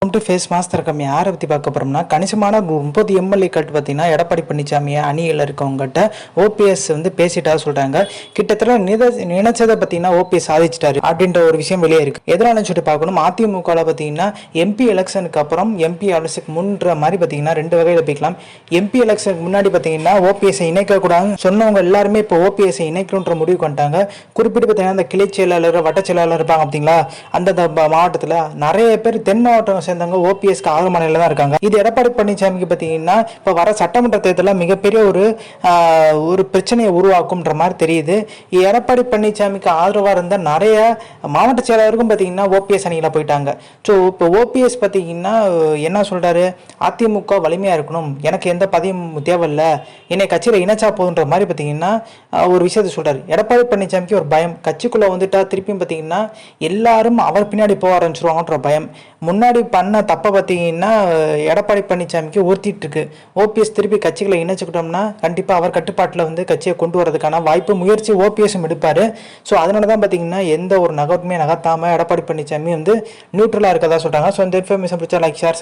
Face master கம்மி யாரை பற்றி பார்க்க போகிறோம்னா கணிசமான 30 எம்எல்ஏ கட்டு பார்த்தீங்கன்னா எடப்பாடி பழனிசாமியை அணியில் இருக்கவங்ககிட்ட ஓபிஎஸ் வந்து பேசிட்டா சொல்கிறாங்க. கிட்டத்தட்ட நினைச்சதை பார்த்தீங்கன்னா ஓபிஎஸ் சாதிச்சிட்டாரு அப்படின்ற ஒரு விஷயம் வெளியே இருக்குது. எதனால சொல்லிட்டு பார்க்கணும், அதிமுகவில் பார்த்தீங்கன்னா எம்பி எலெக்ஷனுக்கு அப்புறம் எம்பி எலெக்ஷனுக்கு முன்ற மாதிரி பார்த்தீங்கன்னா ரெண்டு வகையில் போய்க்கலாம். எம்பி எலெக்ஷனுக்கு முன்னாடி பார்த்தீங்கன்னா ஓபிஎஸ்ஸை இணைக்கக்கூடாதுன்னு சொன்னவங்க எல்லாருமே இப்போ ஓபிஎஸ்ஸை இணைக்கணுன்ற முடிவு பண்ணிட்டாங்க. குறிப்பிட்டு பார்த்தீங்கன்னா அந்த கிளை செயலாளர் வட்ட செயலாளர் இருப்பாங்க பார்த்தீங்களா, அந்த மாவட்டத்தில் நிறைய பேர் தென் மாவட்டம் சேர்ந்தவங்க ஓபிஎஸ்க்கு ஆதரவான நிலையில தான் இருக்காங்க. இது எடப்பாடி பழனிசாமிக்கு பார்த்தீங்கன்னா இப்போ வர சட்டமன்ற தேர்தலில் மிகப்பெரிய ஒரு பிரச்சனையை உருவாக்கும்ன்ற மாதிரி தெரியுது. எடப்பாடி பழனிசாமிக்கு ஆதரவாக இருந்த நிறைய மாவட்ட செயலாளருக்கும் பார்த்தீங்கன்னா ஓபிஎஸ் அணியில் போயிட்டாங்க. ஸோ இப்போ ஓபிஎஸ் பார்த்தீங்கன்னா என்ன சொல்றாரு, அதிமுக வலிமையாக இருக்கணும், எனக்கு எந்த பதவியும் தேவையில்லை, என்னை கட்சியில் இணைச்சா போதுன்ற மாதிரி பார்த்தீங்கன்னா ஒரு விஷயத்த சொல்றாரு. எடப்பாடி பழனிசாமிக்கு ஒரு பயம், கட்சிக்குள்ளே வந்துட்டா திருப்பியும் பார்த்தீங்கன்னா எல்லாரும் அவர் பின்னாடி போக ஆரம்பிச்சிருவாங்கன்ற பயம். முன்னாடி பண்ண தப்பை பார்த்தீங்கன்னா எடப்பாடி பழனிசாமிக்கு ஊர்த்திட்டு இருக்கு. ஓபிஎஸ் திருப்பி கட்சிகளை இணைச்சுக்கிட்டோம்னா கண்டிப்பாக அவர் கட்டுப்பாட்டில் வந்து கட்சியை கொண்டு வரதுக்கான வாய்ப்பு முயற்சி ஓபிஎஸும் எடுப்பார். ஸோ அதனால தான் பார்த்தீங்கன்னா எந்த ஒரு நகர்வுமே நகர்த்தாமல் எடப்பாடி பழனிசாமி வந்து நியூட்ரலாக இருக்கதா சொல்கிறாங்க. ஸோ இந்த இன்ஃபர்மேஷன் பிடிச்சா லைக் ஷேர்